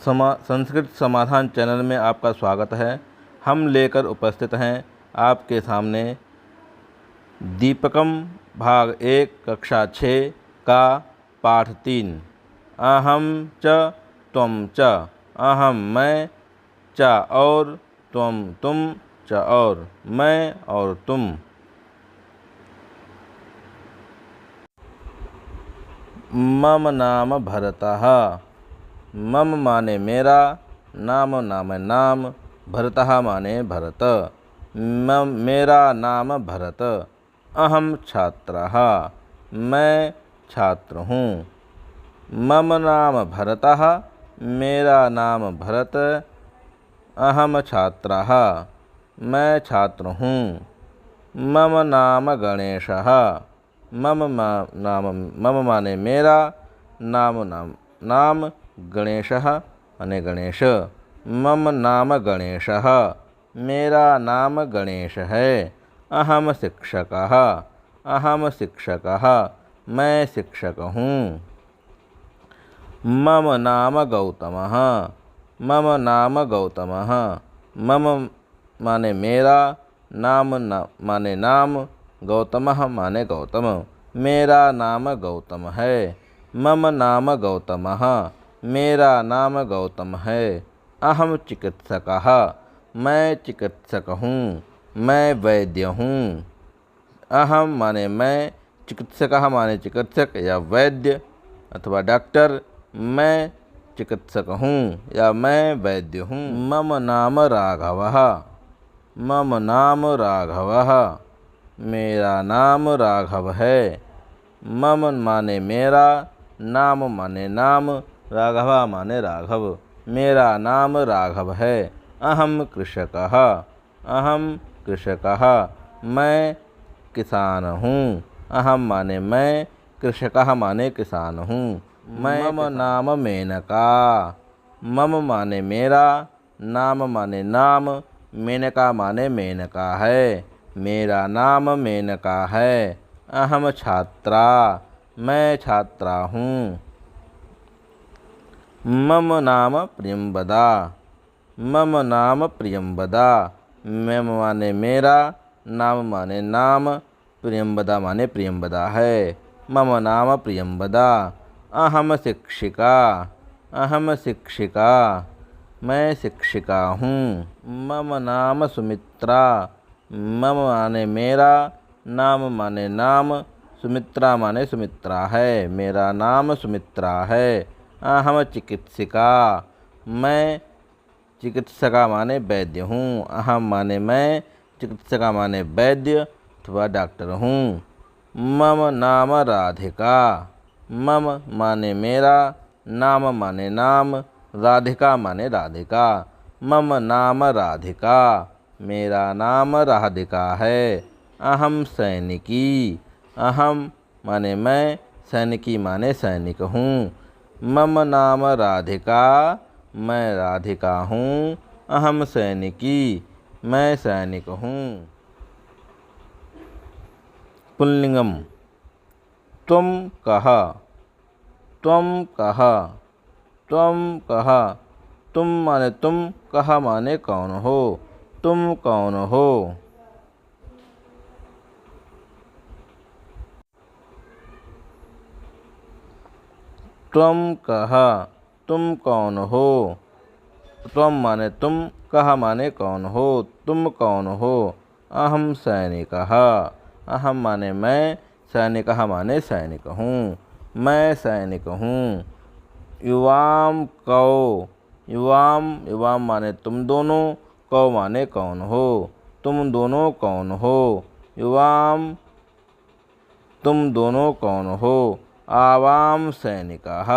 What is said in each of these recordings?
संस्कृत समाधान चैनल में आपका स्वागत है। हम लेकर उपस्थित हैं आपके सामने दीपकम भाग 1 कक्षा 6 का पाठ 3। अहम च त्वम च, अहम मैं, च और, त्वम तुम, च और, मैं और तुम। मम नाम भरतः, मम माने मेरा, नाम नाम नाम, भरतः माने भरत, मेरा नाम भरत। अहम छात्रः, मैं छात्र हूँ। मम नाम भरतः, मेरा नाम भरत। अहम छात्रः, मैं छात्र हूँ। मम नाम गणेशः, मम माने मेरा, नाम गणेशः माने गणेश। मम नाम गणेशः, मेरा नाम गणेश है। अहम शिक्षकः, अहम शिक्षकः, मैं शिक्षक हूँ। मम नाम गौतमः, मम नाम गौतमः। मम माने मेरा, नाम माने नाम, गौतमः माने गौतम, मेरा नाम गौतम है। मम नाम गौतमः, मेरा नाम गौतम है। अहम चिकित्सकः, मैं चिकित्सक हूँ, मैं वैद्य हूँ। अहम माने मैं, चिकित्सकः माने चिकित्सक या वैद्य अथवा डॉक्टर। मैं चिकित्सक हूँ या मैं वैद्य हूँ। मम नाम राघवः, मम नाम राघवः, मेरा नाम राघव है। मम माने मेरा, नाम माने नाम, राघव माने राघव, मेरा नाम राघव है। अहम कृषकः, अहम कृषकः, मैं किसान हूँ। अहम माने मैं, कृषकः माने किसान हूँ। मम नाम मेनका, मम माने मेरा, नाम माने नाम, मेनका माने मेनका है, मेरा नाम मेनका है। अहम छात्रा, मैं छात्रा हूँ। मम नाम प्रियंवदा, मम नाम प्रियंवदा। मम माने मेरा, नाम माने नाम, प्रियंवदा माने प्रियंवदा है, मम नाम प्रियंवदा। अहम शिक्षिका, अहम शिक्षिका, मैं शिक्षिका हूँ। मम नाम सुमित्रा, मम माने मेरा, नाम माने नाम, सुमित्रा माने सुमित्रा है, मेरा नाम सुमित्रा है। अहम चिकित्सिका, मैं चिकित्सका माने वैद्य हूँ। अहम माने मैं, चिकित्सका माने वैद्य अथवा डॉक्टर हूँ। मम नाम राधिका, मम माने मेरा, नाम माने नाम, राधिका माने राधिका, मम नाम राधिका, मेरा नाम राधिका है। अहम सैनिकी, अहम माने मैं, सैनिकी माने सैनिक हूँ। मम नाम राधिका, मैं राधिका हूँ। अहम सैनिकी, मैं सैनिक हूँ। पुल्लिंगम त्वम कः, त्वम कः, त्वम कः। तुम माने तुम, कः माने कौन हो, तुम कौन हो। त्वम कः, तुम कौन हो। त्वम माने तुम, कः माने कौन हो, तुम कौन हो। अहम सैनिकः, अहम माने मैं, सैनिकः माने सैनिक हूँ, मैं सैनिक हूँ। युवाम कौ, युवाम माने तुम दोनों, कौ माने कौन हो, तुम दोनों कौन हो। युवाम, तुम दोनों कौन हो। आवाम सैनिकः,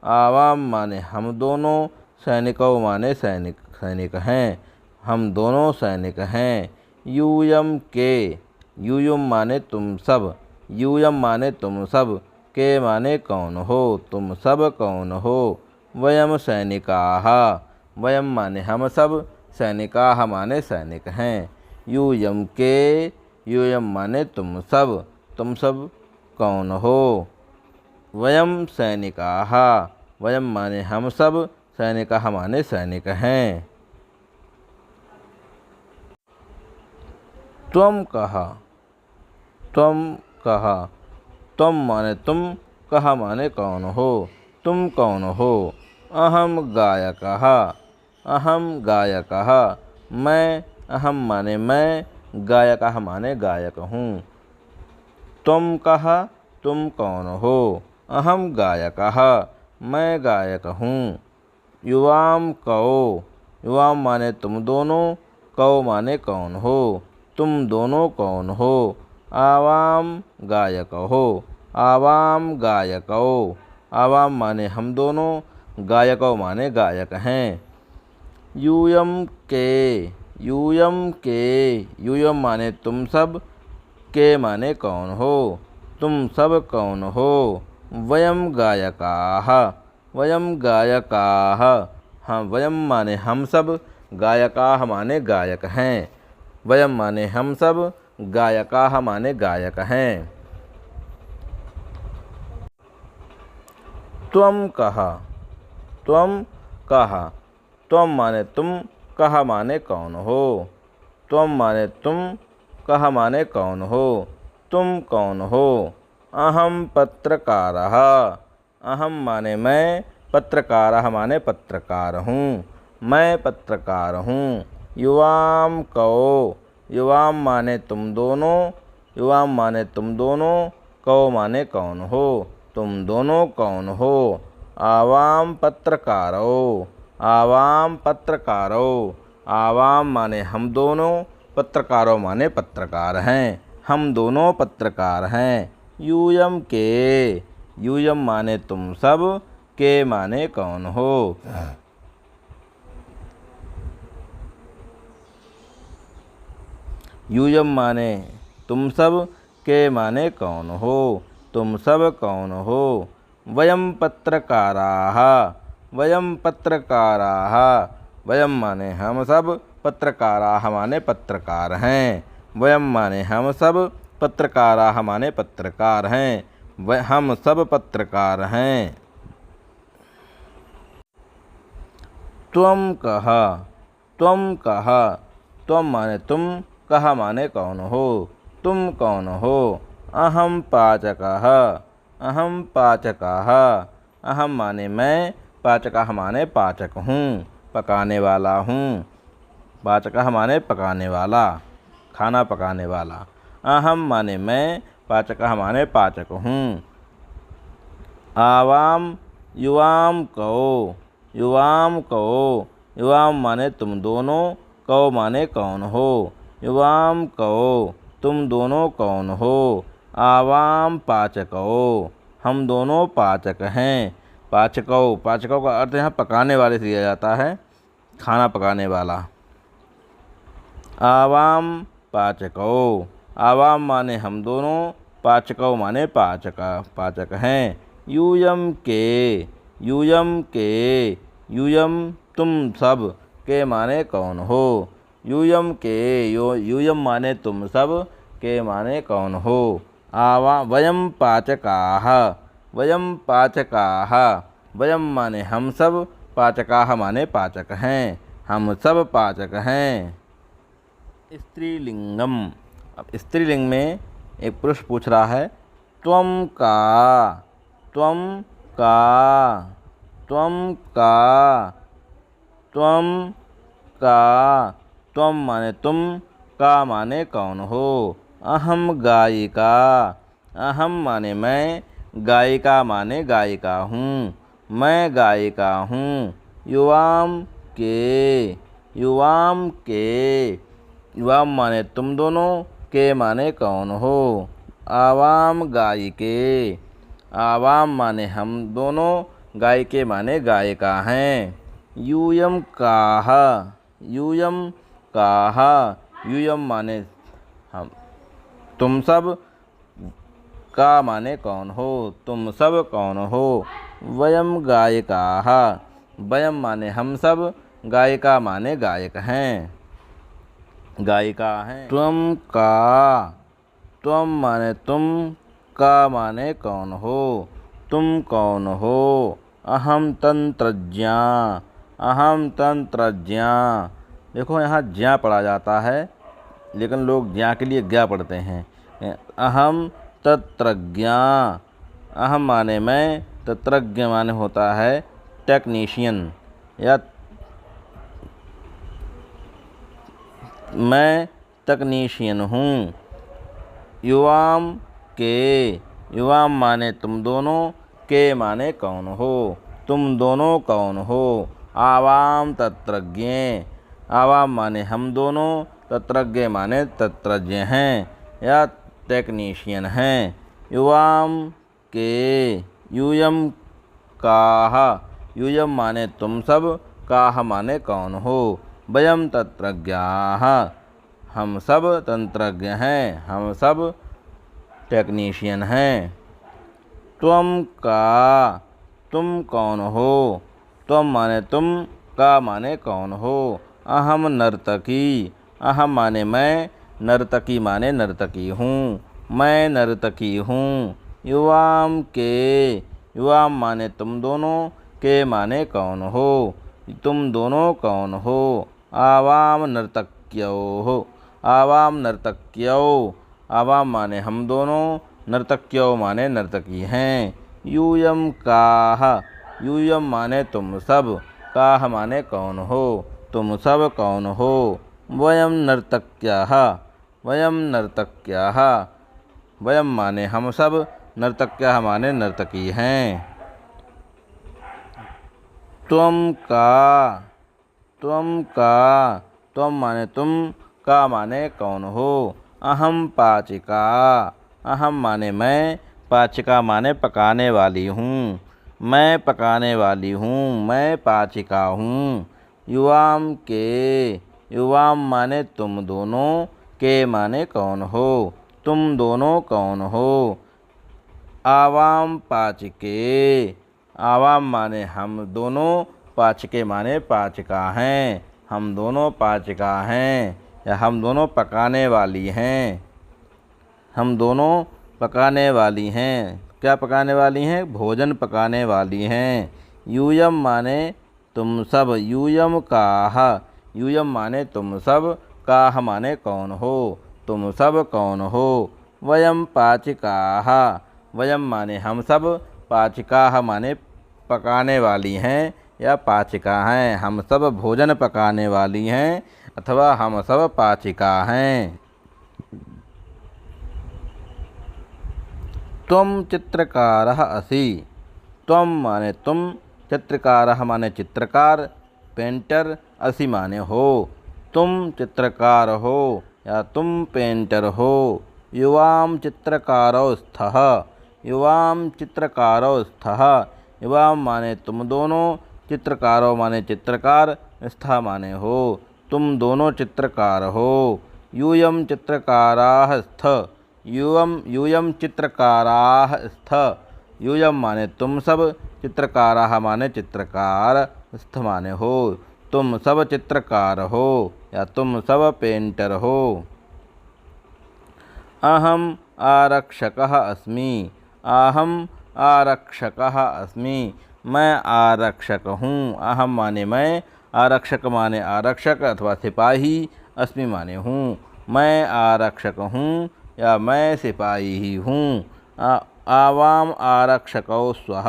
आवाम माने हम दोनों, सैनिकों माने सैनिक हैं, हम दोनों सैनिक हैं। यूयम के, यूयम माने तुम सब, यूयम माने तुम सब, के माने कौन हो, तुम सब कौन हो। वयम सैनिकाः, वयम माने हम सब, सैनिकाः माने सैनिक हैं। यूयम के, यूयम माने तुम सब कौन हो। वयम सैनिकाः, वयम माने हम सब, सैनिकः माने सैनिक हैं। त्वं कः, त्वं कः, त्वं माने तुम, कः माने कौन हो, तुम कौन हो। अहम गायकः, अहम गायकः, मैं, अहम माने मैं, गायकः माने गायक हूँ। त्वं कः, तुम कौन हो। अहम गायकः, मैं गायक हूँ। युवाम कौ, युवाम माने तुम दोनों, कौ माने कौन हो, तुम दोनों कौन हो। आवाम गायक हो, आवाम गायकौ, आवाम माने हम दोनों, गायकौ माने गायक हैं। यूयम के, यूयम के, यूयम माने तुम सब, के माने कौन हो, तुम सब कौन हो। वयम गायकाः, वयम गायकाः, हाँ वयम माने हम सब, गायकाः माने गायक हैं। वयम माने हम सब, गायकाः माने गायक हैं। त्वं कः, त्वं कः, त्वं माने तुम, कः माने कौन हो। त्वं माने तुम, कः माने कौन हो, तुम कौन हो। अहम पत्रकारः, अहम माने मैं, पत्रकारः माने पत्रकार हूँ, मैं पत्रकार हूँ। युवाम कौ, युवाम माने तुम दोनों, युवाम माने तुम दोनों, कौ माने कौन हो, तुम दोनों कौन हो। आवाम पत्रकारो, आवाम पत्रकारो, आवाम माने हम दोनों, पत्रकारों माने पत्रकार हैं, हम दोनों पत्रकार हैं। यूयम के, यूयम माने तुम सब, के माने कौन हो। यूयम माने तुम सब, के माने कौन हो, तुम सब कौन हो। वयम पत्रकाराः, वयम पत्रकाराः, वयम माने हम सब, पत्रकाराः माने पत्रकार हैं। वयम माने हम सब, पत्रकाराः माने पत्रकार हैं, हम सब पत्रकार हैं। त्वं कः, त्वं कः, त्वं माने तुम, कः माने कौन हो, तुम कौन हो। अहम पाचकः, अहम पाचकः, अहम माने मैं, पाचकः माने पाचक हूँ, पकाने वाला हूँ। पाचकः माने पकाने वाला, खाना पकाने वाला। अहम माने मैं, पाचकः माने पाचक हूँ। आवाम युवाम कौ, युवाम कौ, युवाम माने तुम दोनों, कौ माने कौन हो। युवाम कौ, तुम दोनों कौन हो। आवाम पाचकौ, हम दोनों पाचक हैं। पाचकौ, पाचकौ का अर्थ यहाँ पकाने वाले से दिया जाता है, खाना पकाने वाला। आवाम पाचकौ, आवाम माने हम दोनों, पाचकौ माने पाचक, पाचक हैं। यूयम के, यूयम के, यूयम तुम सब, के माने कौन हो। यूयम के, यूयम माने तुम सब, के माने कौन हो। वयम पाचकाः, वयम पाचकाः, वयम माने हम सब, पाचकाः माने पाचक हैं, हम सब पाचक हैं। स्त्रीलिंगम, अब स्त्रीलिंग में एक पुरुष पूछ रहा है। त्वं का, त्वं का, त्वं का, त्वं का, त्वं माने तुम, का माने कौन हो। अहम गायिका, अहम माने मैं, गायिका माने गायिका हूँ, मैं गायिका हूँ। युवाम के, युवाम के, युवाम माने तुम दोनों, के माने कौन हो। आवाम गायिके, आवाम माने हम दोनों, गायिके माने गायिका हैं। यूयम काह, यूयम काह, यूयम माने हम, तुम सब, का माने कौन हो, तुम सब कौन हो। वयम गायिकाः, वयम माने हम सब, गायिका माने गायक हैं, गायिका हैं। त्वं का, त्वं माने तुम, का माने कौन हो, तुम कौन हो। अहम तंत्रज्ञा, अहम तंत्रज्ञा। देखो यहाँ ज्ञा पढ़ा जाता है, लेकिन लोग ज्ञा के लिए ज्ञा पढ़ते हैं। अहम तत्रज्ञा। अहम माने मैं, तत्रज्ञ माने होता है टेक्नीशियन, या मैं तकनीशियन हूँ। युवाम के। युवाम माने तुम दोनों, के माने कौन हो, तुम दोनों कौन हो। आवाम तत्रज्ञ। आवाम माने हम दोनों, तत्रज्ञ माने तत्रज्ञ हैं या टेक्नीशियन हैं। युवाम के। यूयम काह। यूयम माने तुम सब, काह माने कौन हो। वयम तत्रज्ञाः। हम सब तंत्रज्ञ हैं, हम सब टेक्नीशियन हैं। त्वम का। तुम कौन हो। त्वम माने तुम, का माने कौन हो। अहम नर्तकी। अहम माने मैं, नर्तकी माने नर्तकी हूँ, मैं नर्तकी हूँ। युवाम के। युवाम माने तुम दोनों, के माने कौन हो, तुम दोनों कौन हो। आवाम नर्तक्यौ। आवाम नर्तक्यौ। आवाम माने हम दोनों, नर्तक्यौ माने नर्तकी हैं। यूयम काह। यूयम माने तुम सब, काह माने कौन हो, तुम सब कौन हो। वयम नर्तक्याः। वयम नर्तक्याः। वयम माने हम सब, नर्तक्याः माने नर्तकी हैं। त्वम का। त्वम का। त्वम माने तुम, का माने कौन हो। अहम पाचिका। अहम माने मैं, पाचिका माने पकाने वाली हूँ, मैं पकाने वाली हूँ, मैं पाचिका हूँ। युवाम के। युवाम माने तुम दोनों, के माने कौन हो, तुम दोनों कौन हो। आवाम पाचिके। आवाम माने हम दोनों, पाचिके माने पाचिका हैं, हम दोनों पाचिका हैं या हम दोनों पकाने वाली हैं। हम दोनों पकाने वाली हैं। क्या पकाने वाली हैं, भोजन पकाने वाली हैं। यूयम माने तुम सब, यूयम काह। यूयम माने तुम सब, काह माने कौन हो, तुम सब कौन हो। वयम पाचिकाः। वयम माने हम सब, पाचिकाः माने पकाने वाली हैं या पाचिका हैं, हम सब भोजन पकाने वाली हैं अथवा हम सब पाचिका हैं। त्वम चित्रकारः असि। त्वम माने तुम, चित्रकारः माने चित्रकार, पेंटर, असि माने हो, तुम चित्रकार हो या तुम पेंटर हो। युवाम चित्रकारौ स्तः। युवाम चित्रकारौ स्तः। युवाम माने तुम दोनों, चित्रकारो माने चित्रकार, स्था माने हो, तुम दोनों चित्रकार हो। यूयम चित्रकाराः स्थ। यूयम चित्रकाराः स्थ। यूयम माने तुम सब, चित्रकाराः माने चित्रकार, स्थ माने हो, तुम सब चित्रकार हो या तुम सब पेंटर हो। अहम आरक्षकः अस्मि। अहम आरक्षकः अस्मि। मैं आरक्षक हूँ। अहम माने मैं, आरक्षक माने आरक्षक अथवा सिपाही, अस्मि माने हूँ, मैं आरक्षक हूँ या मैं सिपाही ही हूँ। आवाम आरक्षकौ स्वः।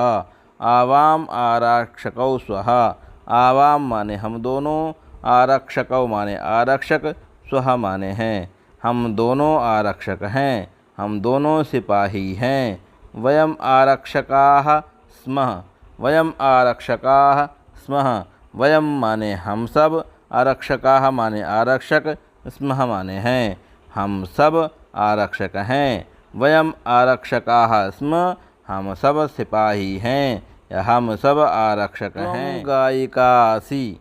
आवाम आरक्षकौ स्वः। आवाम माने हम दोनों, आरक्षकौ माने आरक्षक, स्वः माने हैं, हम दोनों आरक्षक हैं, हम दोनों सिपाही हैं। वयम आरक्षकाः स्मः। वयम आरक्षकाः स्मः। वयम माने हम सब, आरक्षकाः माने आरक्षक, स्मः माने हैं, हम सब आरक्षक हैं। वयम आरक्षकाः स्मः। हम सब सिपाही हैं या हम सब आरक्षक हैं। गायिका असि।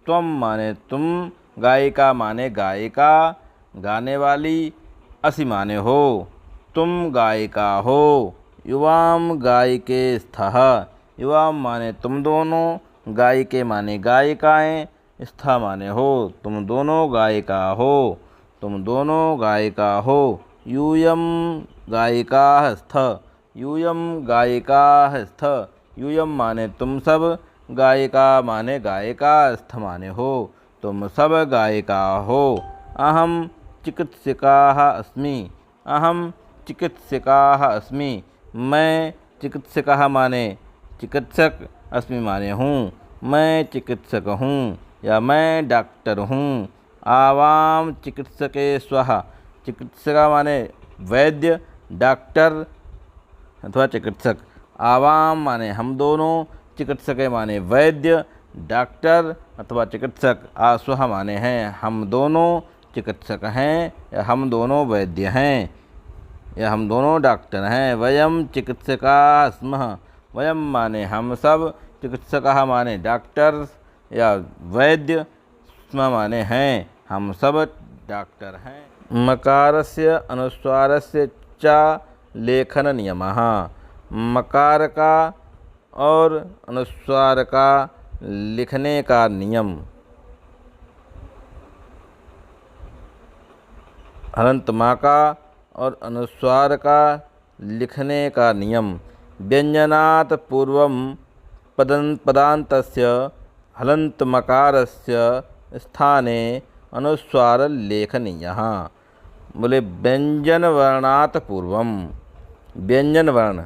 त्वम माने तुम, गायिका माने गायिका, गाने वाली, असि माने हो, तुम गायिका हो। युवाम गायिके स्तः। युवाम माने तुम दोनों, गायिके माने गायिकाएँ, स्था माने हो, तुम दोनों गायिका हो, तुम दोनों गायिका हो। यूयम गायिकाः स्थ। यूयम गायिकाः स्थ। यूयम माने तुम सब, गायिका माने गायिका, स्थ माने हो, तुम सब गायिका हो। अहम चिकित्सकाः अस्मि, अहम चिकित्सकाः अस्मि, मैं चिकित्सकः माने चिकित्सक, अस्मि माने हूँ, मैं चिकित्सक हूँ या मैं डॉक्टर हूँ। आवाम चिकित्सके स्वः, चिकित्सका माने वैद्य, डॉक्टर अथवा चिकित्सक। आवाम माने हम दोनों, चिकित्सके माने वैद्य, डॉक्टर अथवा चिकित्सक। स्वः माने हैं, हम दोनों चिकित्सक हैं या हम दोनों वैद्य हैं या हम दोनों डॉक्टर हैं। वयम चिकित्सकाः स्मः, वयम माने हम सब, चिकित्सकाः माने डॉक्टर या वैद्य, स्म माने हैं, हम सब डॉक्टर हैं। मकारस्य अनुस्वारस्य च लेखन नियमः, मकार का और अनुस्वार का लिखने का नियम। हलंत मा का और अनुस्वार का लिखने का नियम। व्यंजनात् पूर्वं पदान्तस्य हलंत मकारस्य स्थाने अनुस्वार लेखनीयः। बोले व्यंजन वर्णात् पूर्वम, व्यंजन वर्ण,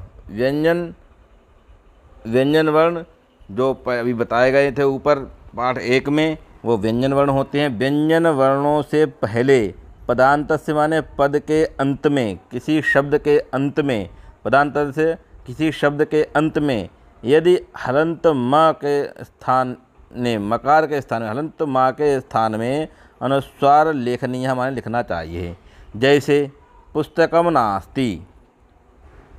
व्यंजन वर्ण जो अभी बताए गए थे ऊपर पाठ 1 में, वो व्यंजन वर्ण होते हैं। व्यंजन वर्णों से पहले, पदांत से माने पद के अंत में, किसी शब्द के अंत में, पदांत से किसी शब्द के अंत में यदि हलंत म के स्थान ने, मकार के स्थान में, हलंत मा के स्थान में अनुस्वार लेखनीय माने लिखना चाहिए। जैसे पुस्तकम नास्ति,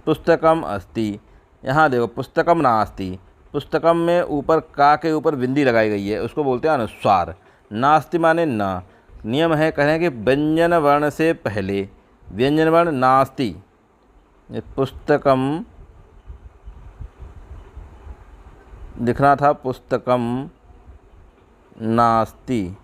पुस्तकम अस्ति। यहाँ देखो पुस्तकम नास्ति, पुस्तकम में ऊपर का के ऊपर बिंदी लगाई गई है, उसको बोलते हैं अनुस्वार। नास्ति माने न। नियम है, कह रहे हैं कि व्यंजन वर्ण से पहले, व्यंजन वर्ण नास्ति, पुस्तकम लिखना था, पुस्तकम नास्ति,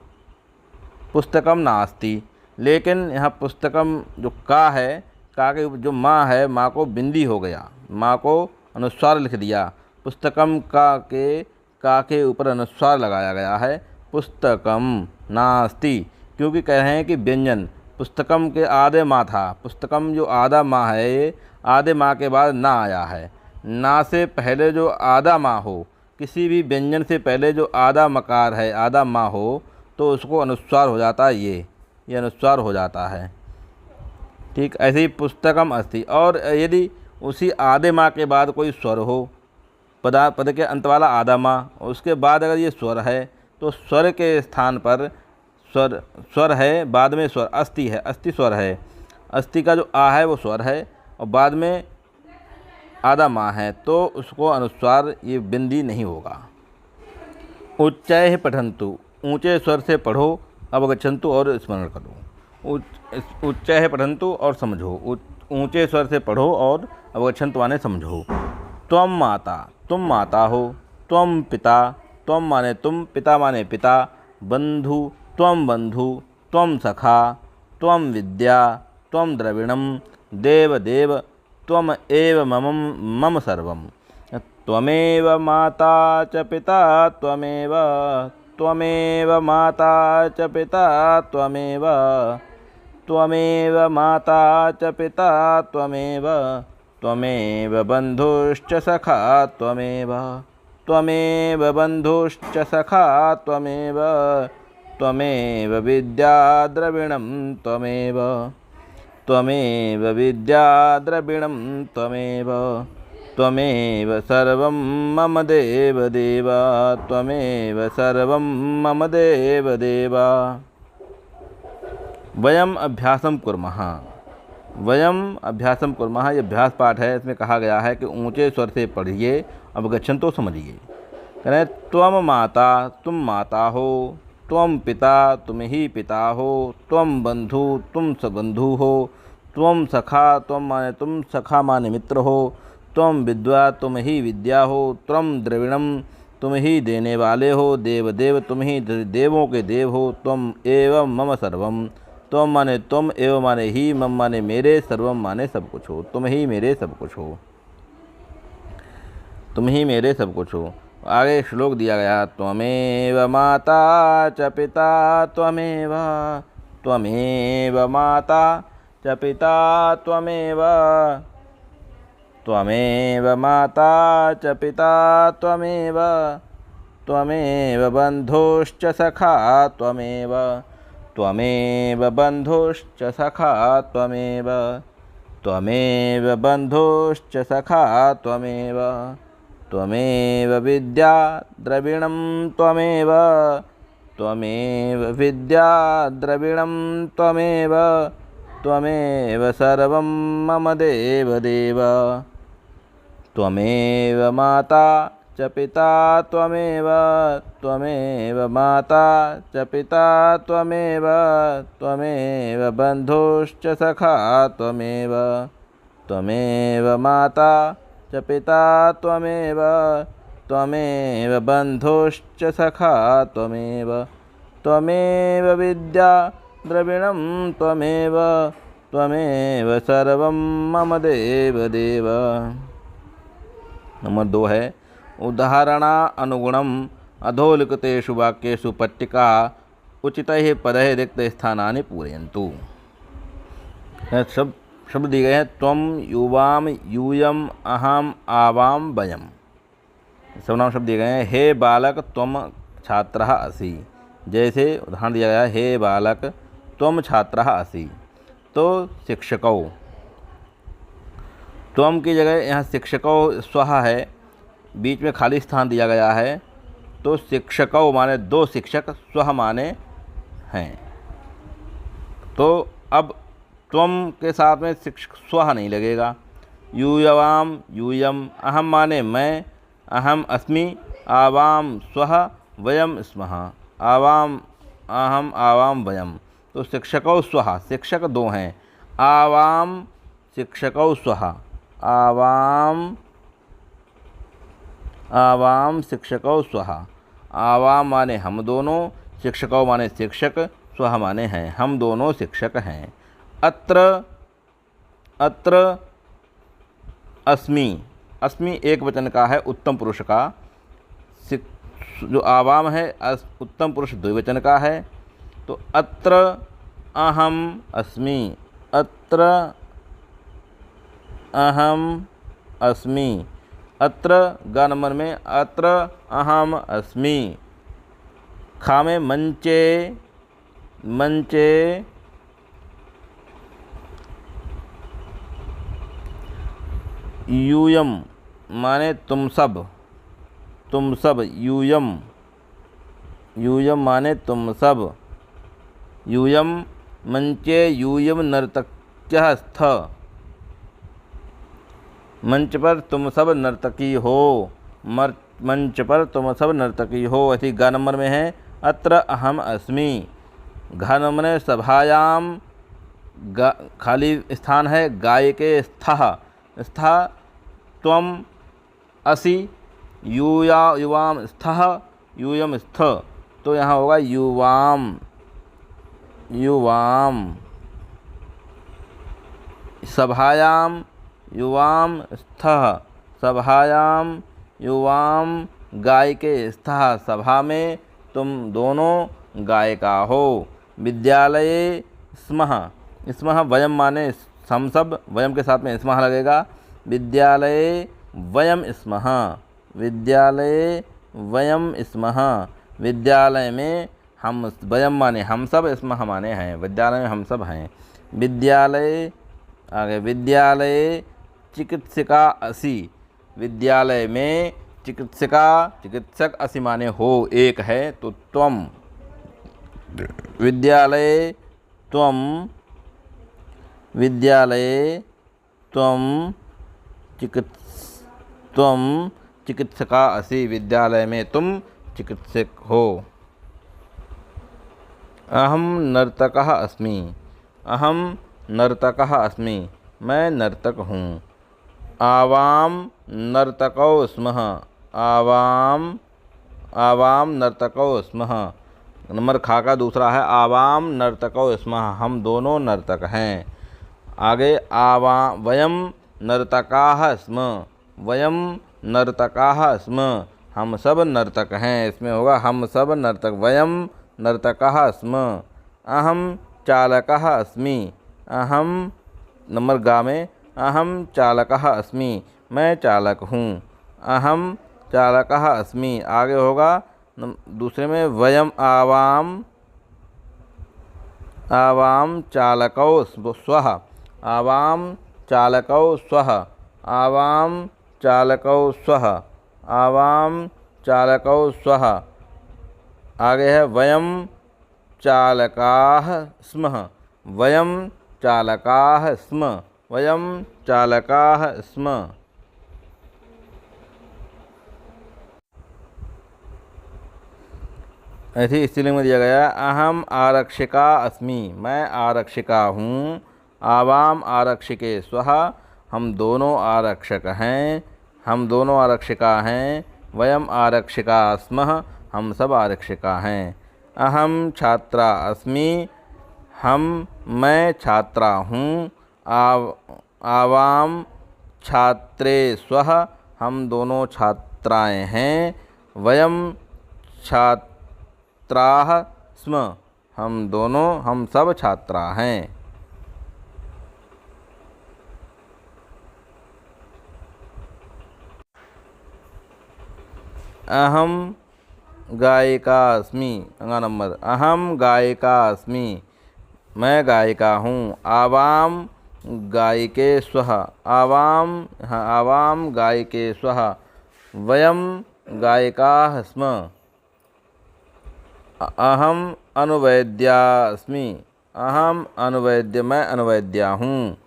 पुस्तकम नास्ति। लेकिन यहाँ पुस्तकम जो का है, का के जो माँ है, माँ को बिंदी हो गया, माँ को अनुस्वार लिख दिया। पुस्तकम का के ऊपर अनुस्वार लगाया गया है, पुस्तकम नास्ति। क्योंकि कह रहे हैं कि व्यंजन पुस्तकम के आधे माँ था, पुस्तकम जो आधा माँ है, ये आधे माँ के बाद ना आया है। ना से पहले जो आधा माँ हो, किसी भी व्यंजन से पहले जो आधा मकार है, आधा माँ हो, तो उसको अनुस्वार हो जाता है, ये अनुस्वार हो जाता है। ठीक ऐसे ही पुस्तकम अस्ति। और यदि उसी आधे माँ के बाद कोई स्वर हो, पद के अंत वाला आधा माँ, उसके बाद अगर ये स्वर है, तो स्वर के स्थान पर स्वर है, बाद में स्वर अस्ति है, अस्ति स्वर है। अस्ति का जो आ है वो स्वर है और बाद में आधा माँ है, तो उसको अनुस्वार ये बिंदी नहीं होगा। उच्चैः पठन्तु, ऊंचे स्वर से पढ़ो, अवगच्छन्तु और स्मरण करो। उच्चैः पठन्तु और समझो, ऊंचे स्वर से पढ़ो और अवगच्छन्तु माने समझो। त्वम माता, तुम माता हो। त्वम पिता, त्वम माने तुम, पिता माने पिता। बंधु, त्वम बंधु। त्वम सखा, त्वम विद्या, त्वम द्रविणम। देव देव, त्वम एव मम सर्वम। त्वमेव माता च पिता त्वमेव, त्वमेव माता च पिता त्वमेव, त्वमेव माता च पिता त्वमेव, त्वमेव बन्धुश्च सखा त्वमेव, त्वमेव बन्धुश्च सखा त्वमेव, त्वमेव विद्या द्रविणं त्वमेव, त्वमेव विद्या द्रविणं त्वमेव, त्वमेव सर्वं मम देव देव, त्वमेव सर्वं मम देव देव। वयम अभ्यासम कुर्मः, वयम अभ्यासम कुर्मः, ये अभ्यास पाठ है। इसमें कहा गया है कि ऊंचे स्वर से पढ़िए, अवगच्छन तो समझिए। कह रहे त्वम माता, तुम माता हो। त्वम पिता, तुम ही पिता हो। त्वम बंधु, तुम सबंधु हो। त्वम सखा, त्वम माने तुम, सखा माने मित्र हो। त्वम विद्या, तुम ही विद्या हो। त्वम द्रविणम, तुम ही देने वाले हो। देव देव, तुम ही देवों के देव हो। त्वम एवं मम सर्वम, त्वम माने तुम, एवं माने ही, मम माने मेरे, सर्वम माने सब कुछ हो। तुम ही मेरे सब कुछ हो, तुम ही मेरे सब कुछ हो। आगे श्लोक दिया गया, त्वमेव माता च पिता त्वमेव, त्वमेव माता च पिता त्वमेव, त्वमेव माता च पिता त्वमेव, त्वमेव बन्धुश्च सखा त्वमेव, त्वमेव बन्धुश्च सखा त्वमेव, त्वमेव बन्धुश्च सखा त्वमेव, त्वमेव विद्या द्रविणं त्वमेव, त्वमेव विद्या द्रविणं त्वमेव, त्वमेव सर्वं मम देवदेव, त्वमेव माता च पिता त्वमेव, त्वमेव माता च पिता त्वमेव, त्वमेव बन्धुश्च सखा त्वमेव, त्वमेव माता च पिता त्वमेव, त्वमेव बन्धुश्च सखा त्वमेव, त्वमेव विद्या द्रविणं त्वमेव, त्वमेव सर्वं मम देवदेव। नंबर 2 है उदाहरणा अनुगुणम अधोलिखितेषु वाक्येषु पट्टिका उचितैः पदैः रिक्तस्थानानि पूरयन्तु। शब्द दिए गए हैं, त्वम, युवाम, यूयम, अहम, आवाम, वयम। सर्वनाम शब्द दिए गए हैं, हे बालक त्वम छात्रः असि। जैसे उदाहरण दिया गया है, हे बालक त्वम छात्रः असि, तो शिक्षकौ। त्वम की जगह यहाँ शिक्षकौ स्वः है, बीच में खाली स्थान दिया गया है, तो शिक्षकौ माने 2 शिक्षक, स्वः माने हैं। तो अब त्वम के साथ में शिक्षक स्वः नहीं लगेगा। यूयवाम, यूयम, अहम माने मैं, अहम अस्मि, आवाम स्वः, वयम स्मः, आवाम अहम, आवाम वयम। तो शिक्षकौ स्वः, शिक्षक 2 हैं। आवाम शिक्षकौ स्वः, आवाम, आवाम शिक्षकौ स्वः। आवाम माने हम दोनों, शिक्षकौ माने शिक्षक, स्वः माने हैं, हम दोनों शिक्षक हैं। अत्र, अत्र अस्मि, अस्मि एक वचन का है, उत्तम पुरुष का। जो आवाम है उत्तम पुरुष द्विवचन का है। तो अत्र अहम अस्मि, अत्र अहम अस्मि। अत्र ग नंबर में अत्र अहम अस्मि। खा में मंचे, मंचे, यूयम माने तुम सब, तुम सब, यूयम, यूयम माने तुम सब। यूयम मंचे यूयम नर्तक्यः स्थ, मंच पर तुम सब नर्तकी हो, मंच पर तुम सब नर्तकी हो। ऐसी ग नंबर में है, अत्र अहम अस्मि। घ नंबर में सभायाम, खाली स्थान है, गाय के स्थः, स्था त्वम असि, युवाम स्थः, यूयम स्थ। तो यहाँ होगा युवाम, युवाम। सभायाम युवाम स्थः, सभायाम युवाम गाय के स्थः, सभा में तुम दोनों गायिका हो। विद्यालये स्मः, स्मः वयम माने हम सब, वयम के साथ में स्मः लगेगा। विद्यालये वयम स्मः, विद्यालये वयम स्मः। विद्यालय में हम, वयम माने हम सब, स्मः माने हैं, विद्यालय में हम सब हैं। विद्यालय आगे, विद्यालये चिकित्सिका असि, विद्यालय में चिकित्सिका, चिकित्सक असि माने हो, एक है, तो त्वम। विद्यालये त्वम, विद्यालये त्वम त्वम चिकित्सका असि, विद्यालय में तुम चिकित्सक हो। अहम नर्तकः अस्मि, अहम नर्तकः अस्मि, मैं नर्तक हूँ। आवाम नर्तकौ स्मः, आवाम, आवाम नर्तकौ स्मः। नंबर खा का दूसरा है, आवाम नर्तकौ स्मः, हम दोनों नर्तक हैं। आगे वयम नर्तकाः स्म, वयम नर्तकाः स्म, हम सब नर्तक हैं। इसमें होगा हम सब नर्तक। वयम नर्तकः स्म। अहम चालकः अस्मि। अहम नंबर गा में अहम चालकः अस्मि, मैं चालक हूँ। अहम चालकः अस्मि। आगे होगा दूसरे में वयम आवाम आवाम चालकौ स्वः। आवाम चालकौ स्वः। आवाम चालकौ स्वः। आवाम चालकौ स्वः। आगे है वयम चालकाः स्मः। वयम चालकाः स्म। वयम चालकाः स्म। ऐसे स्त्रीलिंग में दिया गया अहम आरक्षिका अस्मि, मैं आरक्षिका हूँ। आवाम आरक्षिके स्वः, हम दोनों आरक्षक हैं। हम दोनों आरक्षिका हैं। वयम आरक्षिका स्मः, हम सब आरक्षिका हैं। अहम छात्रा अस्मि, मैं छात्रा हूँ। आवाम छात्रे स्वः, हम दोनों छात्राएं हैं। वयम छात्राः स्म, हम सब छात्रा हैं। अहम गायिका अस्मि। अगला नंबर अहम गायिका अस्मि, मैं गायिका हूँ। आवाम गायिके स्वः, आवाम गायिके स्वः। वयम गायिकाः स्म। अहम अनुवैद्या अस्मि, मैं अनुवैद्या हूँ।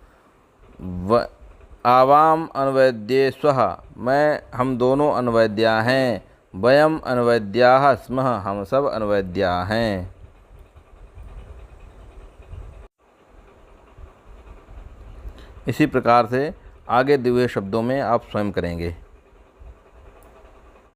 आवाम अनुवैद्ये स्वः, हम दोनों अनुवैद्या हैं। वयम अनुवैद्याः स्मः, हम सब अनुवैद्या हैं। इसी प्रकार से आगे दिए हुए शब्दों में आप स्वयं करेंगे।